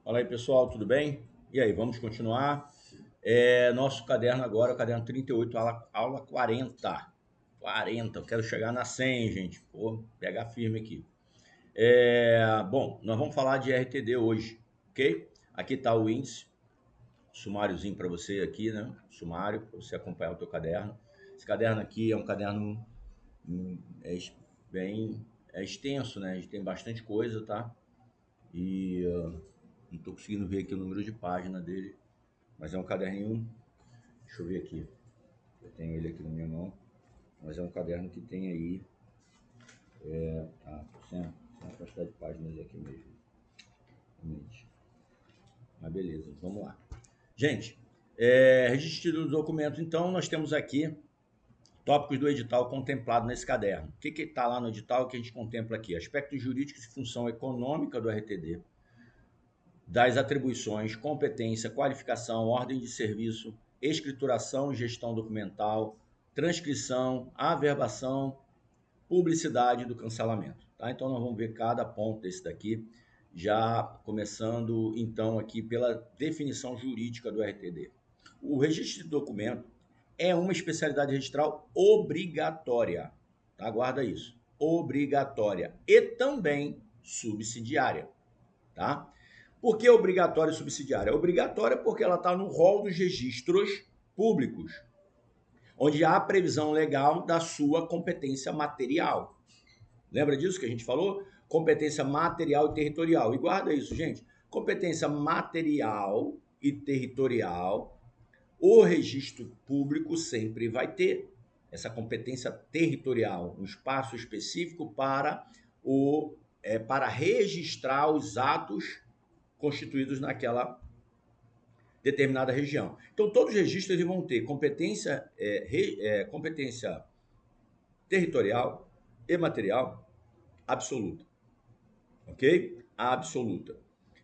Fala aí, pessoal, tudo bem? E aí, vamos continuar? Nosso caderno agora, o caderno 38, aula 40. 40, eu quero chegar na 100, gente. Pô, pegar firme aqui. Bom, nós vamos falar de RTD hoje, ok? Aqui está o índice, sumáriozinho para você aqui, né? Sumário, para você acompanhar o teu caderno. Esse caderno aqui é um caderno bem extenso, né? A gente tem bastante coisa, tá? E não estou conseguindo ver aqui o número de página dele, mas é um caderninho. Deixa eu ver aqui. Eu tenho ele aqui na minha mão, mas é um caderno que tem aí. Sem a quantidade de páginas aqui mesmo. Realmente. Mas beleza, vamos lá. Gente, registro do documento. Então, nós temos aqui tópicos do edital contemplado nesse caderno. O que está lá no edital que a gente contempla aqui? Aspectos jurídicos e função econômica do RTD, das atribuições, competência, qualificação, ordem de serviço, escrituração e gestão documental, transcrição, averbação, publicidade do cancelamento. Tá? Então, nós vamos ver cada ponto desse daqui, já começando, então, aqui pela definição jurídica do RTD. O registro de documento é uma especialidade registral obrigatória. Tá? Guarda isso. Obrigatória. E também subsidiária. Tá? Por que obrigatória e subsidiária? É obrigatória porque ela está no rol dos registros públicos, onde há previsão legal da sua competência material. Lembra disso que a gente falou? Competência material e territorial. E guarda isso, gente. Competência material e territorial, o registro público sempre vai ter essa competência territorial, um espaço específico para registrar os atos constituídos naquela determinada região. Então, todos os registros eles vão ter competência territorial e material absoluta, ok? Absoluta.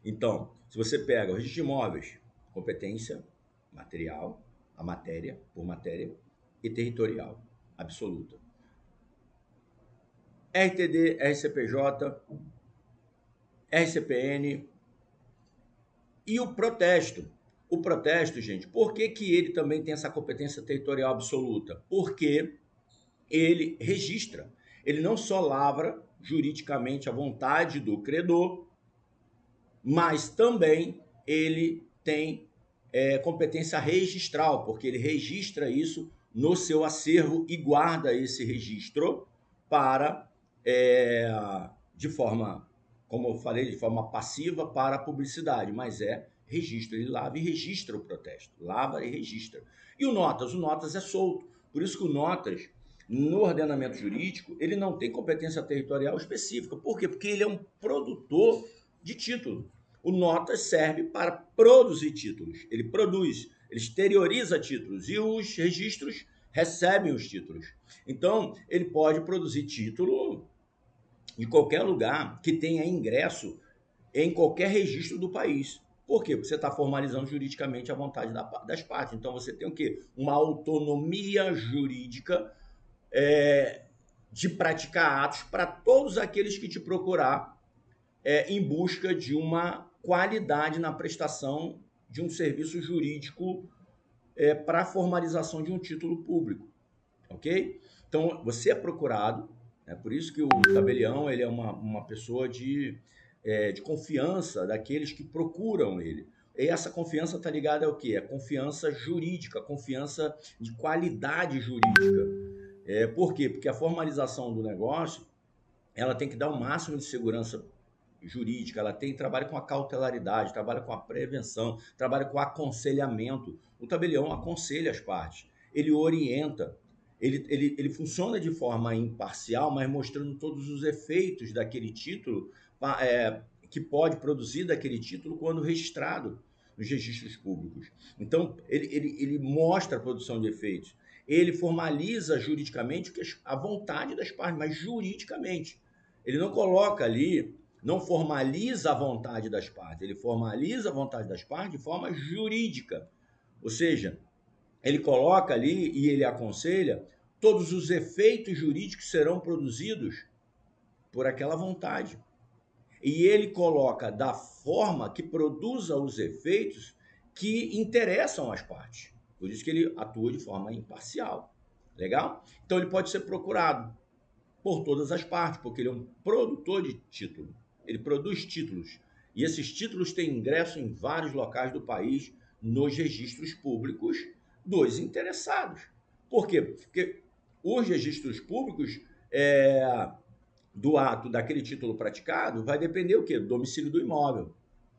Então, se você pega o registro de imóveis, competência material, a matéria, por matéria, e territorial, absoluta. RTD, RCPJ, RCPN e o protesto. O protesto, gente, por que ele também tem essa competência territorial absoluta? Porque ele registra. Ele não só lavra juridicamente a vontade do credor, mas também ele tem competência registral, porque ele registra isso no seu acervo e guarda esse registro para, de forma, como eu falei, de forma passiva para a publicidade, mas registro. Ele lava e registra o protesto, lava e registra. E o notas é solto. Por isso que o notas, no ordenamento jurídico, ele não tem competência territorial específica. Por quê? Porque ele é um produtor de título. O notas serve para produzir títulos. Ele produz, ele exterioriza títulos e os registros recebem os títulos. Então, ele pode produzir título de qualquer lugar que tenha ingresso em qualquer registro do país. Por quê? Porque você está formalizando juridicamente a vontade das partes. Então, você tem o quê? Uma autonomia jurídica de praticar atos para todos aqueles que te procurar em busca de uma qualidade na prestação de um serviço jurídico para a formalização de um título público, ok? Então, você é procurado, por isso que o tabelião ele é uma pessoa de confiança daqueles que procuram ele. E essa confiança está ligada ao quê? A confiança jurídica, confiança de qualidade jurídica. Por quê? Porque a formalização do negócio ela tem que dar o máximo de segurança jurídica, ela trabalha com a cautelaridade, trabalha com a prevenção, trabalha com o aconselhamento. O tabelião aconselha as partes, ele orienta, ele funciona de forma imparcial, mas mostrando todos os efeitos daquele título que pode produzir daquele título quando registrado nos registros públicos. Então, ele mostra a produção de efeitos, ele formaliza juridicamente a vontade das partes, mas juridicamente. Ele não coloca ali, não formaliza a vontade das partes, ele formaliza a vontade das partes de forma jurídica. Ou seja, ele coloca ali e ele aconselha todos os efeitos jurídicos serão produzidos por aquela vontade. e ele coloca da forma que produza os efeitos que interessam às partes. Por isso que ele atua de forma imparcial. Legal? Então ele pode ser procurado por todas as partes, porque ele é um produtor de título. Ele produz títulos. E esses títulos têm ingresso em vários locais do país nos registros públicos dos interessados. Por quê? Porque os registros públicos do ato daquele título praticado vai depender o quê? Do domicílio do imóvel.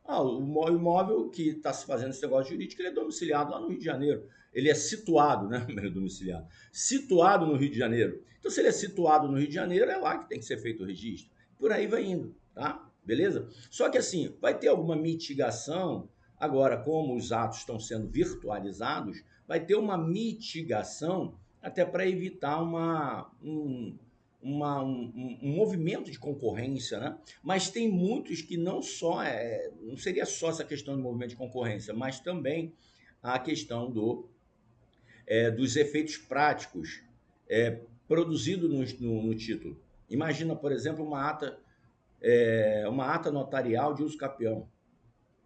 O imóvel que está se fazendo esse negócio jurídico, ele é domiciliado lá no Rio de Janeiro. Ele é situado, né? Domiciliado. Situado no Rio de Janeiro. Então, se ele é situado no Rio de Janeiro, é lá que tem que ser feito o registro. Por aí vai indo, tá? Beleza? Só que assim, vai ter alguma mitigação, agora, como os atos estão sendo virtualizados, vai ter uma mitigação até para evitar um movimento de concorrência, né? Mas tem muitos que não seria só essa questão do movimento de concorrência, mas também a questão dos efeitos práticos produzidos no título. Imagina, por exemplo, uma ata notarial de uso capião,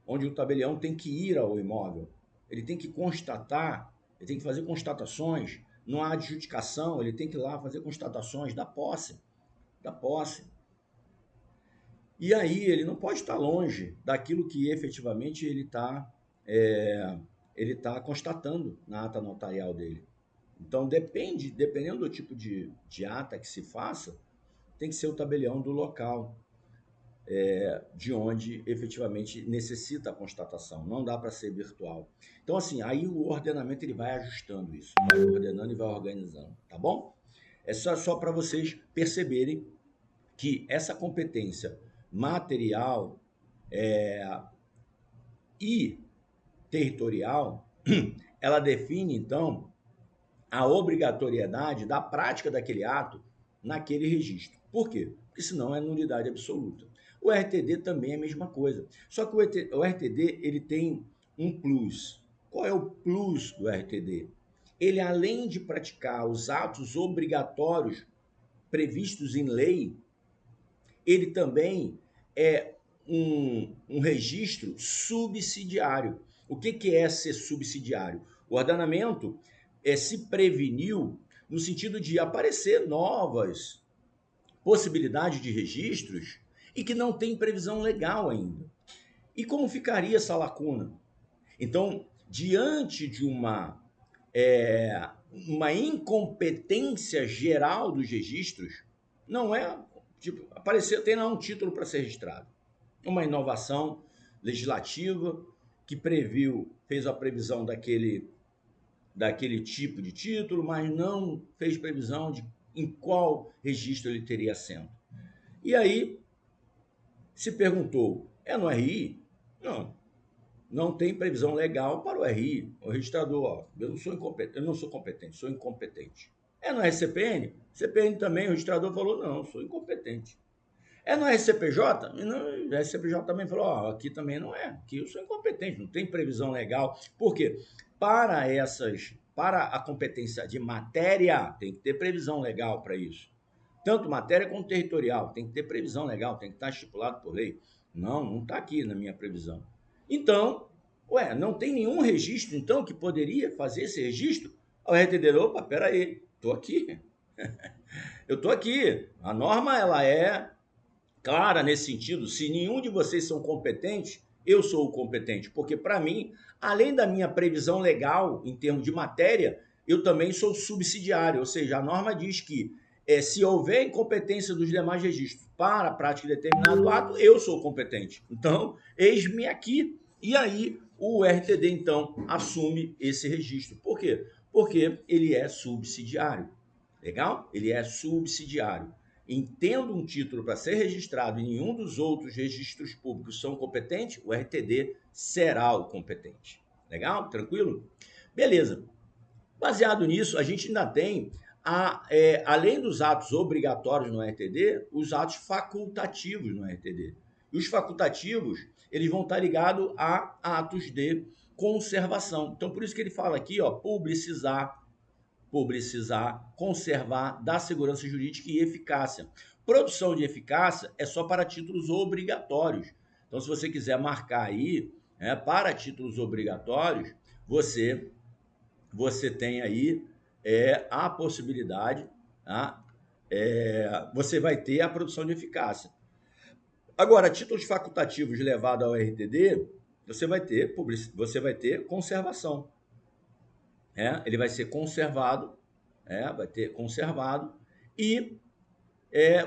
onde o tabelião tem que ir ao imóvel, ele tem que constatar, ele tem que fazer constatações, não há adjudicação, ele tem que ir lá fazer constatações da posse. E aí ele não pode estar longe daquilo que efetivamente ele tá constatando na ata notarial dele. Então, dependendo do tipo de ata que se faça, tem que ser o tabelião do local, de onde efetivamente necessita a constatação. Não dá para ser virtual. Então, assim, aí o ordenamento ele vai ajustando isso, vai ordenando e vai organizando, tá bom? É só para vocês perceberem que essa competência material e territorial, ela define, então, a obrigatoriedade da prática daquele ato naquele registro. Por quê? Porque senão é nulidade absoluta. O RTD também é a mesma coisa. Só que o RTD ele tem um plus. Qual é o plus do RTD? Ele, além de praticar os atos obrigatórios previstos em lei, ele também é um registro subsidiário. O que é ser subsidiário? O ordenamento se preveniu no sentido de aparecer novas possibilidades de registros e que não tem previsão legal ainda. E como ficaria essa lacuna? Então, diante de uma incompetência geral dos registros, não é tipo, apareceu, tem lá um título para ser registrado. Uma inovação legislativa que fez a previsão daquele tipo de título, mas não fez previsão de em qual registro ele teria assento. E aí se perguntou, é no RI? Não tem previsão legal para o RI. O registrador, eu não sou competente, sou incompetente. É no RCPN? CPN também, o registrador falou, não, sou incompetente. É no RCPJ? O RCPJ também falou, aqui também não é, aqui eu sou incompetente, não tem previsão legal. Por quê? Para a competência de matéria, tem que ter previsão legal para isso. Tanto matéria quanto territorial, tem que ter previsão legal, tem que estar estipulado por lei. Não está aqui na minha previsão. Então, não tem nenhum registro, então, que poderia fazer esse registro? O RTD, opa, peraí, estou aqui. Eu estou aqui. A norma, ela é clara nesse sentido. Se nenhum de vocês são competentes, eu sou o competente. Porque, para mim, além da minha previsão legal, em termos de matéria, eu também sou subsidiário. Ou seja, a norma diz que se houver incompetência dos demais registros para a prática de determinado ato, eu sou competente. Então, eis-me aqui. E aí, o RTD, então, assume esse registro. Por quê? Porque ele é subsidiário. Legal? Ele é subsidiário. Tendo um título para ser registrado e nenhum dos outros registros públicos são competentes, o RTD será o competente. Legal? Tranquilo? Beleza. Baseado nisso, a gente ainda tem, além dos atos obrigatórios no RTD, os atos facultativos no RTD. E os facultativos, eles vão estar ligados a atos de conservação. Então, por isso que ele fala aqui, publicizar, conservar, dar segurança jurídica e eficácia. produção de eficácia é só para títulos obrigatórios. Então, se você quiser marcar aí, para títulos obrigatórios, você tem aí a possibilidade, tá? Você vai ter a produção de eficácia. Agora, títulos facultativos levados ao RTD, você vai ter conservação. Ele vai ser conservado, vai ter conservado, e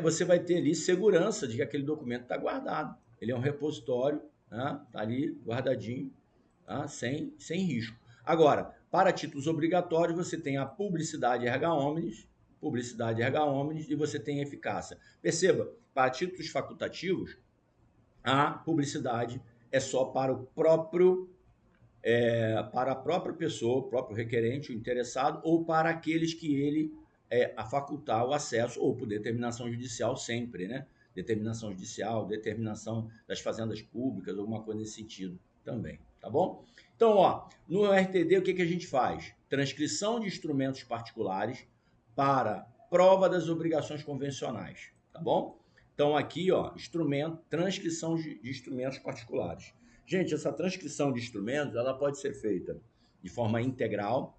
você vai ter ali segurança de que aquele documento está guardado. Ele é um repositório, está ali guardadinho, tá? Sem risco. Agora, para títulos obrigatórios, você tem a publicidade erga omnes, e você tem a eficácia. Perceba, para títulos facultativos, a publicidade é só para o próprio para a própria pessoa, o próprio requerente, o interessado, ou para aqueles que ele a facultar o acesso, ou por determinação judicial sempre, né? Determinação judicial, determinação das fazendas públicas, alguma coisa nesse sentido também, tá bom? Então, no RTD, o que a gente faz? Transcrição de instrumentos particulares para prova das obrigações convencionais, tá bom? Então, aqui, transcrição de instrumentos particulares. Gente, essa transcrição de instrumentos, ela pode ser feita de forma integral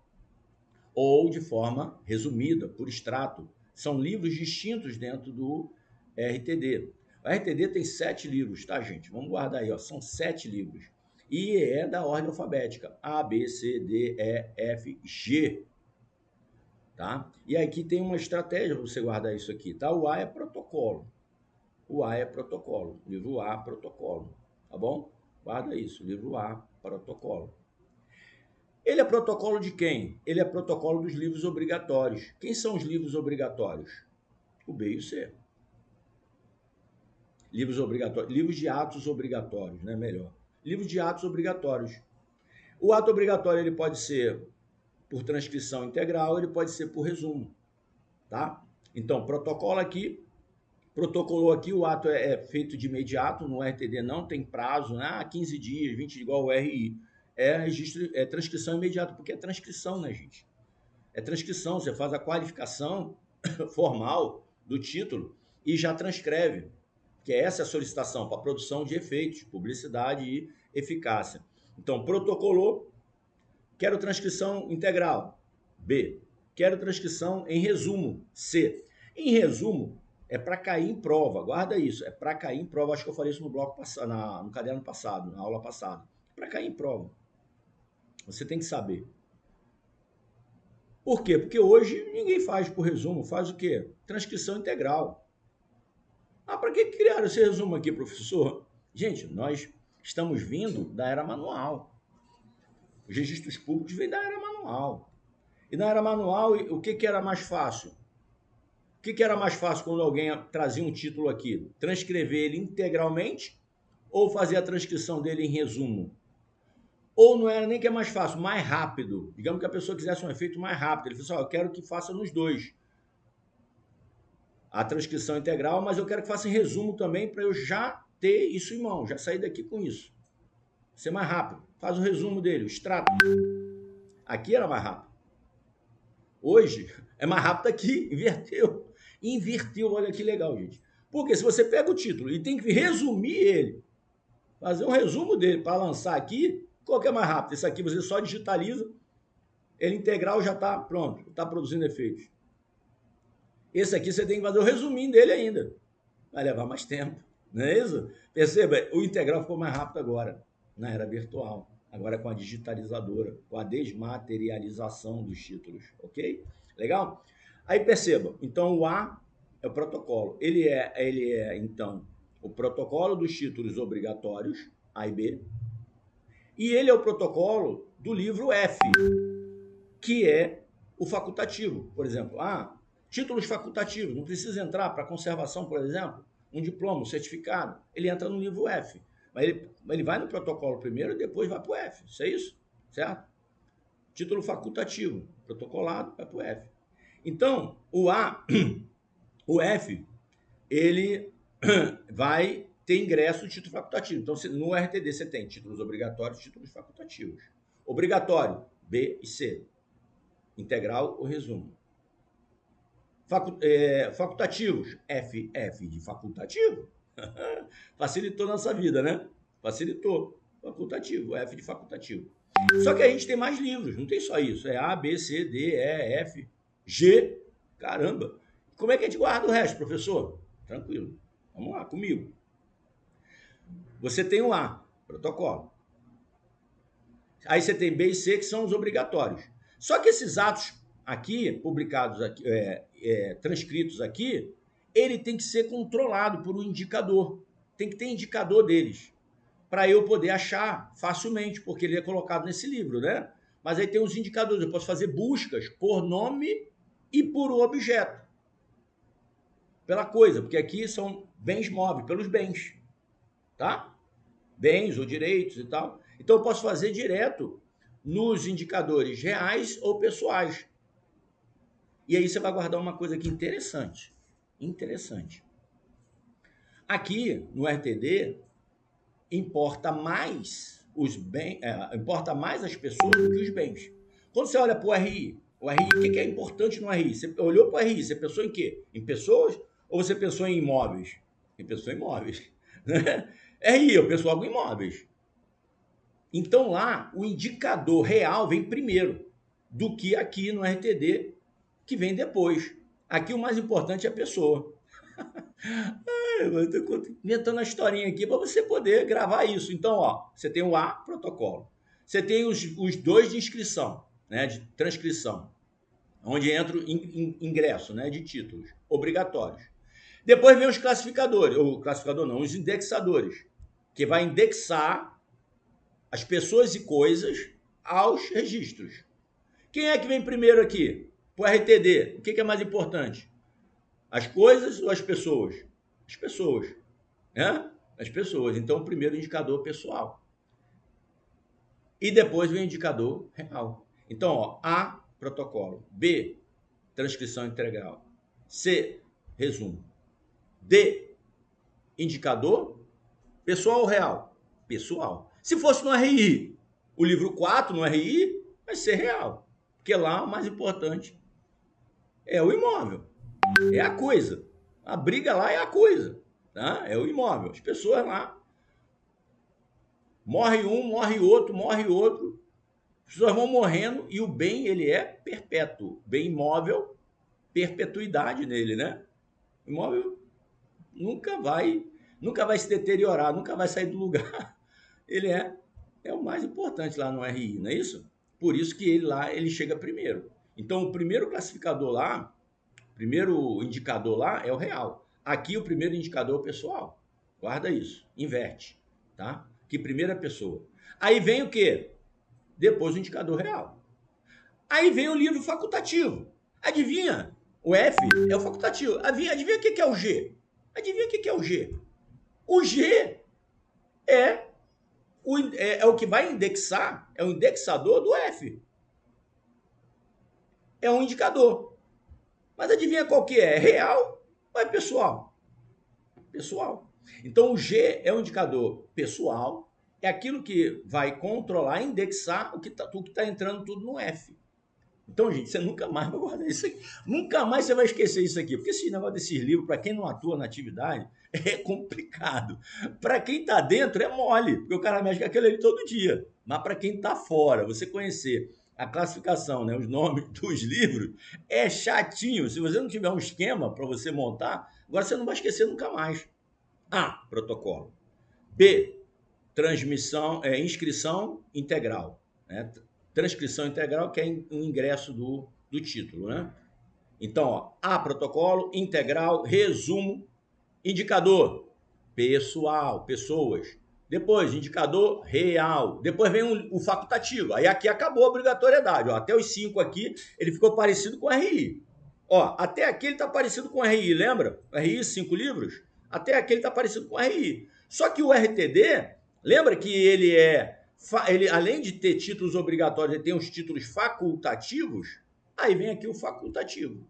ou de forma resumida, por extrato. São livros distintos dentro do RTD. O RTD tem 7 livros, tá, gente? Vamos guardar aí, são 7 livros. E é da ordem alfabética, A, B, C, D, E, F, G. Tá? E aqui tem uma estratégia para você guardar isso aqui, tá? O A é protocolo. Livro A, protocolo. Tá bom? Guarda isso, livro A, protocolo. Ele é protocolo de quem? Ele é protocolo dos livros obrigatórios. Quem são os livros obrigatórios? O B e o C. Livros obrigatórios, livros de atos obrigatórios, né? Melhor. Livros de atos obrigatórios. O ato obrigatório ele pode ser por transcrição integral, ele pode ser por resumo, tá? Então, protocolou aqui, o ato é feito de imediato, no RTD não tem prazo, 15 dias, 20 igual o RI. É transcrição imediata, porque é transcrição, né, gente? É transcrição, você faz a qualificação formal do título e já transcreve, que essa é a solicitação para produção de efeitos, publicidade e eficácia. Então, protocolou, quero transcrição integral, B. Quero transcrição em resumo, C. Em resumo, é para cair em prova, guarda isso, é para cair em prova, acho que eu falei isso no bloco passado, no caderno passado, na aula passada. Para cair em prova. Você tem que saber. Por quê? Porque hoje ninguém faz por resumo, faz o quê? Transcrição integral. Para que criaram esse resumo aqui, professor? Gente, nós estamos vindo da era manual. Os registros públicos vêm da era manual. E na era manual, o que era mais fácil? O que era mais fácil quando alguém trazia um título aqui? Transcrever ele integralmente ou fazer a transcrição dele em resumo? Ou não era nem que é mais fácil, mais rápido. Digamos que a pessoa quisesse um efeito mais rápido. Ele falou assim, eu quero que faça nos dois. A transcrição integral, mas eu quero que faça em resumo também para eu já ter isso em mão, já sair daqui com isso. Ser mais rápido. Faz o resumo dele, o extrato. Aqui era mais rápido. Hoje é mais rápido aqui, inverteu. Inverteu, olha que legal, gente. Porque se você pega o título e tem que resumir ele, fazer um resumo dele para lançar aqui, qual que é mais rápido? Esse aqui você só digitaliza, ele integral já está pronto, está produzindo efeitos. Esse aqui você tem que fazer o resuminho dele ainda. Vai levar mais tempo, não é isso? Perceba, o integral ficou mais rápido agora, na era virtual. Agora com a digitalizadora, com a desmaterialização dos títulos, ok? Legal? Aí perceba, então o A é o protocolo. Ele é então, o protocolo dos títulos obrigatórios, A e B, e ele é o protocolo do livro F, que é o facultativo. Por exemplo, títulos facultativos, não precisa entrar para conservação, por exemplo, um diploma, um certificado, ele entra no livro F. Mas ele vai no protocolo primeiro e depois vai para o F. Isso é isso? Certo? Título facultativo, protocolado, vai para o F. Então, o F, ele vai ter ingresso no título facultativo. Então, no RTD você tem títulos obrigatórios e títulos facultativos. Obrigatório, B e C. Integral ou resumo. Facultativos, F de facultativo. Facilitou nossa vida, né? Facilitou. Facultativo, F de facultativo. Só que a gente tem mais livros, não tem só isso. É A, B, C, D, E, F, G. Caramba! Como é que a gente guarda o resto, professor? Tranquilo. Vamos lá, comigo. Você tem o A, protocolo. Aí você tem B e C, que são os obrigatórios. Só que esses atos aqui, publicados aqui, transcritos aqui, ele tem que ser controlado por um indicador. Tem que ter indicador deles, para eu poder achar facilmente, porque ele é colocado nesse livro, né? Mas aí tem os indicadores, eu posso fazer buscas por nome e por objeto, pela coisa, porque aqui são bens móveis, pelos bens, tá? Bens ou direitos e tal. Então eu posso fazer direto nos indicadores reais ou pessoais. E aí você vai guardar uma coisa aqui interessante. Interessante. Aqui no RTD importa mais os bens, importa mais as pessoas do que os bens. Quando você olha para o RI, o que é importante no RI? Você olhou para o RI, você pensou em quê? Em pessoas ou você pensou em imóveis? Em pessoas em imóveis. RI, eu penso logo em imóveis. Então lá, o indicador real vem primeiro do que aqui no RTD, que vem depois. Aqui o mais importante é a pessoa. Eu estou inventando a historinha aqui para você poder gravar isso. Então, ó, você tem o A, protocolo. Você tem os dois de inscrição, né, de transcrição, onde entra o ingresso, né, de títulos obrigatórios. Depois vem os classificadores, ou classificador não, os indexadores, que vai indexar as pessoas e coisas aos registros. Quem é que vem primeiro aqui? Para o RTD, o que é mais importante? As coisas ou as pessoas? As pessoas, né? As pessoas. Então, o primeiro indicador pessoal. E depois vem o indicador real. Então, ó, A, protocolo. B, transcrição integral. C, resumo. D, indicador pessoal ou real? Pessoal. Se fosse no RI, o livro 4 no RI vai ser real. Porque lá o mais importante é o imóvel. É a coisa. A briga lá é a coisa. Tá? É o imóvel. As pessoas lá. Morre um, morre outro. As pessoas vão morrendo e o bem, ele é perpétuo. Bem imóvel, perpetuidade nele, né? O imóvel nunca vai se deteriorar, nunca vai sair do lugar. Ele é o mais importante lá no RI, não é isso? Por isso que ele lá, ele chega primeiro. Então, o primeiro classificador lá, o primeiro indicador lá é o real. Aqui, o primeiro indicador é o pessoal. Guarda isso. Inverte, tá? Que primeira pessoa. Aí vem o quê? Depois o indicador real. Aí vem o livro facultativo. Adivinha? O F é o facultativo. Adivinha o que é o G? Adivinha o que é o G? O G é o que vai indexar, é o indexador do F. É um indicador. Mas adivinha qual que é? É real ou é pessoal? Pessoal. Então o G é um indicador pessoal, é aquilo que vai controlar, indexar o que tá entrando tudo no F. Então, gente, você nunca mais vai guardar isso aqui. Nunca mais você vai esquecer isso aqui. Porque esse negócio desses livros, para quem não atua na atividade, é complicado. Para quem está dentro, é mole, porque o cara mexe com aquilo ali todo dia. Mas para quem está fora, você conhecer a classificação, né, os nomes dos livros, é chatinho. Se você não tiver um esquema para você montar, agora você não vai esquecer nunca mais. A, protocolo. B, inscrição integral, né? Transcrição integral, que é o ingresso do título, né? Então, ó, A, protocolo, integral, resumo, indicador, pessoal, pessoas. Depois, indicador real. Depois vem o facultativo. Aí aqui acabou a obrigatoriedade. Ó, até os 5 aqui, ele ficou parecido com o RI. Ó, até aqui ele está parecido com o RI, lembra? O RI, 5 livros? Até aqui ele está parecido com o RI. Só que o RTD, lembra que ele, além de ter títulos obrigatórios, ele tem os títulos facultativos? Aí vem aqui o facultativo.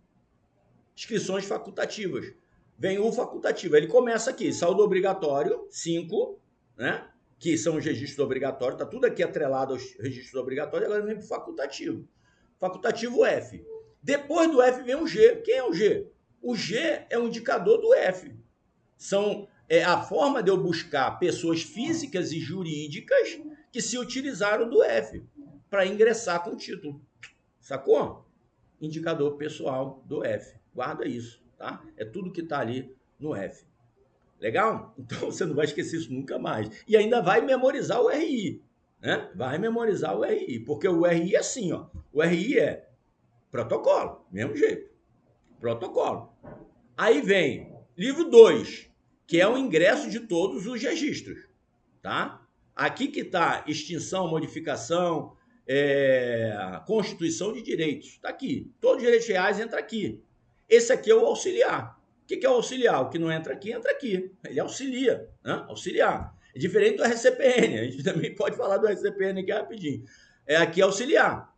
Inscrições facultativas. Vem o facultativo. Ele começa aqui, saldo obrigatório, 5, né? Que são os registros obrigatórios. Está tudo aqui atrelado aos registros obrigatórios. Agora vem para o facultativo. Facultativo F. Depois do F vem o G. Quem é o G? O G é um indicador do F. É a forma de eu buscar pessoas físicas e jurídicas que se utilizaram do F para ingressar com o título. Sacou? Indicador pessoal do F. Guarda isso, tá? É tudo que está ali no F. Legal? Então você não vai esquecer isso nunca mais. E ainda vai memorizar o RI, né? Vai memorizar o RI, porque o RI é assim, ó. O RI é protocolo, mesmo jeito. Protocolo. Aí vem livro 2, que é o ingresso de todos os registros, tá? Aqui que está extinção, modificação, constituição de direitos. Está aqui. Todos os direitos reais entram aqui. Esse aqui é o auxiliar. O que é o auxiliar? O que não entra aqui, entra aqui. Ele auxilia, né? Auxiliar. É diferente do RCPN. A gente também pode falar do RCPN aqui rapidinho. Aqui é auxiliar.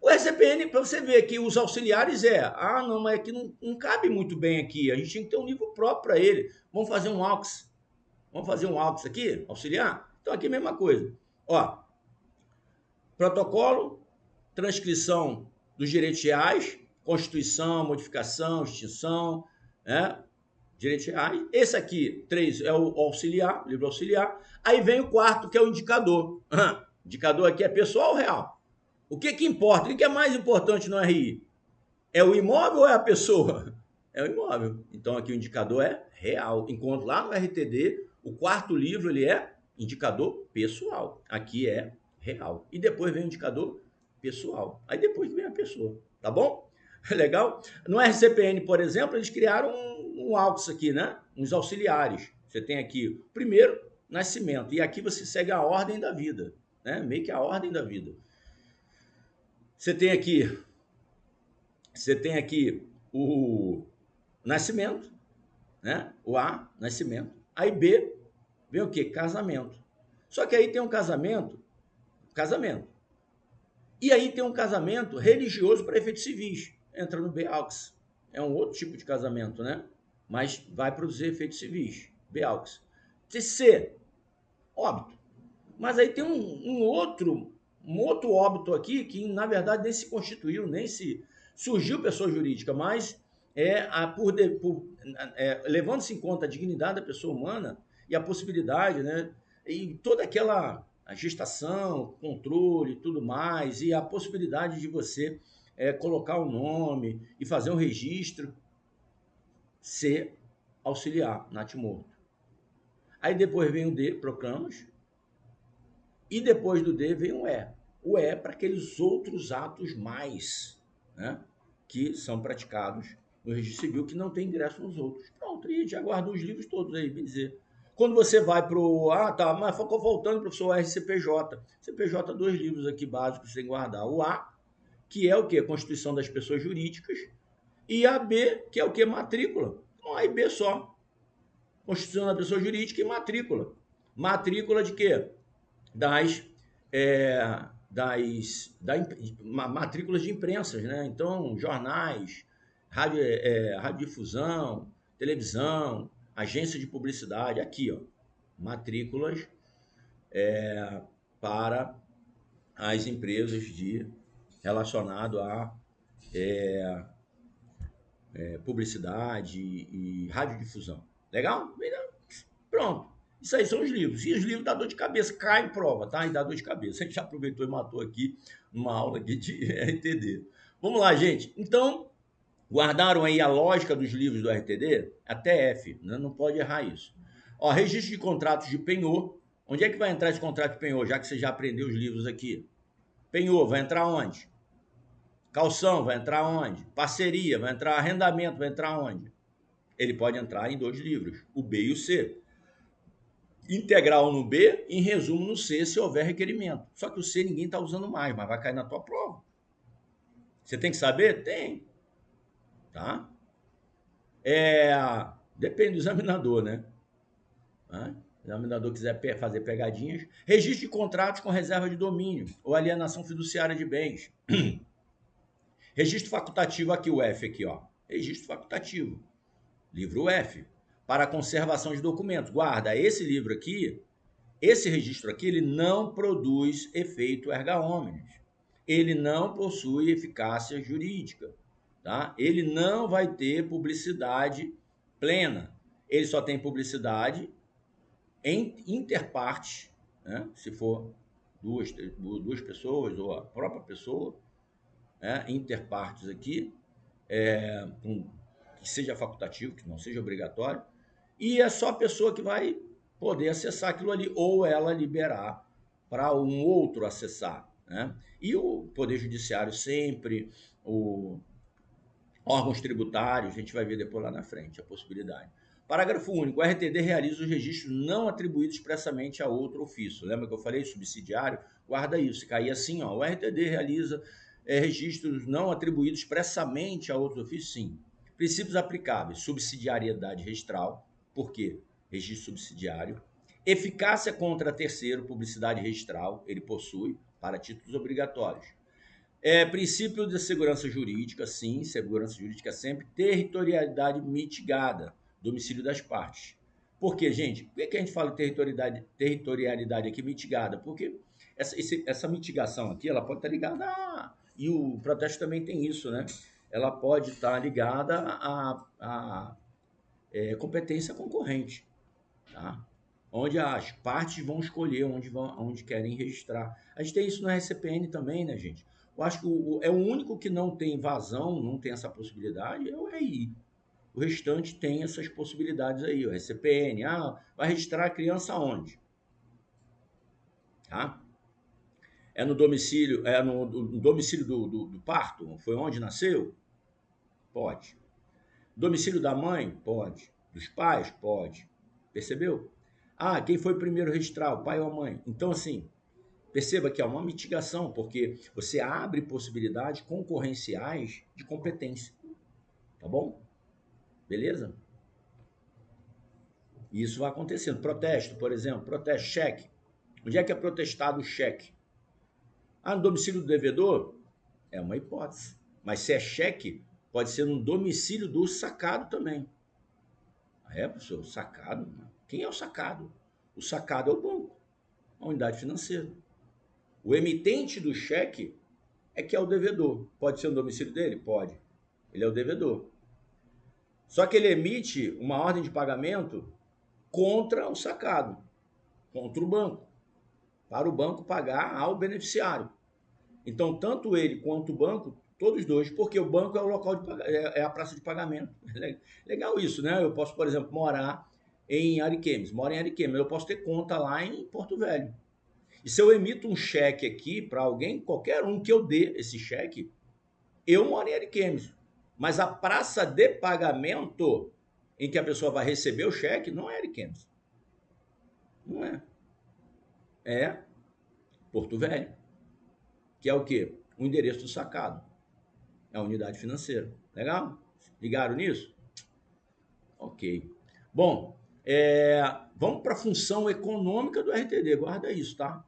O RCPN, para você ver que os auxiliares não, mas aqui não cabe muito bem aqui. A gente tem que ter um livro próprio para ele. Vamos fazer um AUX. Vamos fazer um AUX aqui, auxiliar? Então aqui é a mesma coisa. Ó, protocolo, transcrição dos direitos reais, constituição, modificação, extinção, né? Direitos reais. Esse aqui, 3, é o auxiliar, livro auxiliar. Aí vem o quarto, que é o indicador. Indicador aqui é pessoal ou real? O que importa? O que é mais importante no RI? É o imóvel ou é a pessoa? É o imóvel. Então aqui o indicador é real. Enquanto lá no RTD, o quarto livro ele é indicador pessoal. Aqui é real. E depois vem o indicador pessoal. Aí depois vem a pessoa. Tá bom? Legal? No RCPN, por exemplo, eles criaram um AUX aqui, né? Uns auxiliares. Você tem aqui o primeiro, nascimento. E aqui você segue a ordem da vida, né? Meio que a ordem da vida. Você tem aqui o nascimento, né? O A, nascimento. Aí B, vem o quê? Casamento. Só que aí tem um casamento. E aí tem um casamento religioso para efeitos civis. Entra no BAUX. É um outro tipo de casamento, né? Mas vai produzir efeitos civis. BAUX. C, óbito. Mas aí tem um outro óbito aqui que, na verdade, nem se constituiu, nem se surgiu pessoa jurídica, mas levando-se em conta a dignidade da pessoa humana e a possibilidade, né, e toda aquela gestação, controle e tudo mais, e a possibilidade de você colocar o nome e fazer um registro, ser auxiliar, natimorto. Aí depois vem o D, proclamas, e depois do D vem o E. O E para aqueles outros atos mais, né, que são praticados no registro civil, que não tem ingresso nos outros. Pronto, e já guardou os livros todos aí, bem dizer. Quando você vai para o... mas ficou voltando, professor, RCPJ. CPJ, 2 livros aqui básicos sem guardar. O A, que é o quê? Constituição das pessoas jurídicas. E a B, que é o quê? Matrícula. Então, A e B só. Constituição da pessoa jurídica e matrícula. Matrícula de quê? Matrículas de imprensas, né? Então, jornais, radiodifusão, televisão, agência de publicidade, aqui, ó, matrículas para as empresas relacionado a publicidade e radiodifusão. Legal? Pronto. Isso aí são os livros. E os livros dá dor de cabeça, cai em prova, tá? E dá dor de cabeça. A gente já aproveitou e matou aqui numa aula aqui de RTD. Vamos lá, gente. Então, guardaram aí a lógica dos livros do RTD? Até F, né? Não pode errar isso. Ó, registro de contratos de penhor. Onde é que vai entrar esse contrato de penhor, já que você já aprendeu os livros aqui? Penhor, vai entrar onde? Calção, vai entrar onde? Parceria, vai entrar arrendamento, vai entrar onde? Ele pode entrar em 2 livros, o B e o C. Integral no B, em resumo no C, se houver requerimento. Só que o C ninguém está usando mais, mas vai cair na tua prova. Você tem que saber? Tem. Tá? Depende do examinador, né? Se o examinador quiser fazer pegadinhas. Registro de contratos com reserva de domínio ou alienação fiduciária de bens. Registro facultativo, aqui o F, aqui, ó. Registro facultativo. Livro F. Para conservação de documentos. Guarda, esse livro aqui, esse registro aqui, ele não produz efeito erga omnes. Ele não possui eficácia jurídica. tá? Ele não vai ter publicidade plena. Ele só tem publicidade em interpartes, né? Se for duas pessoas ou a própria pessoa, né? Interpartes aqui, que seja facultativo, que não seja obrigatório, e é só a pessoa que vai poder acessar aquilo ali, ou ela liberar para um outro acessar, né? E o Poder Judiciário sempre, o órgãos tributários, a gente vai ver depois lá na frente a possibilidade. Parágrafo único. O RTD realiza os registros não atribuídos expressamente a outro ofício. Lembra que eu falei subsidiário? Guarda isso. Se cair assim, ó, o RTD realiza registros não atribuídos expressamente a outro ofício, sim. Princípios aplicáveis. Subsidiariedade registral. Por quê? Registro subsidiário. Eficácia contra terceiro, publicidade registral, ele possui para títulos obrigatórios. Princípio da segurança jurídica, sim, segurança jurídica sempre. Territorialidade mitigada, domicílio das partes. Por quê, gente? Por que a gente fala territorialidade aqui mitigada? Porque essa mitigação aqui, ela pode estar ligada a... E o protesto também tem isso, né? Ela pode estar ligada a competência concorrente, tá? Onde as partes vão escolher onde querem registrar. A gente tem isso no RCPN também, né, gente? Eu acho que é o único que não tem vazão, não tem essa possibilidade, é o RI. O restante tem essas possibilidades aí, o RCPN. Vai registrar a criança onde? Tá? É no domicílio, no domicílio do parto? Foi onde nasceu? Pode. Domicílio da mãe? Pode. Dos pais? Pode. Percebeu? Quem foi primeiro registrar, o pai ou a mãe? Então, assim, perceba que é uma mitigação, porque você abre possibilidades concorrenciais de competência. Tá bom? Beleza? E isso vai acontecendo. Protesto, por exemplo, protesto, cheque. Onde é que é protestado o cheque? No domicílio do devedor? É uma hipótese. Mas se é cheque, pode ser no domicílio do sacado também. Professor, sacado? Quem é o sacado? O sacado é o banco, a unidade financeira. O emitente do cheque é que é o devedor. Pode ser no domicílio dele? Pode. Ele é o devedor. Só que ele emite uma ordem de pagamento contra o sacado, contra o banco, para o banco pagar ao beneficiário. Então, tanto ele quanto o banco, todos dois, porque o banco é o local de é a praça de pagamento. Legal isso, né? Eu posso, por exemplo, morar em Ariquemes, eu posso ter conta lá em Porto Velho. E se eu emito um cheque aqui para alguém, qualquer um que eu dê esse cheque, eu moro em Ariquemes. Mas a praça de pagamento em que a pessoa vai receber o cheque não é Ariquemes. Não é. É Porto Velho. Que é o quê? O endereço do sacado. É a unidade financeira. Legal? Ligaram nisso? Ok. Bom, vamos para a função econômica do RTD. Guarda isso, tá?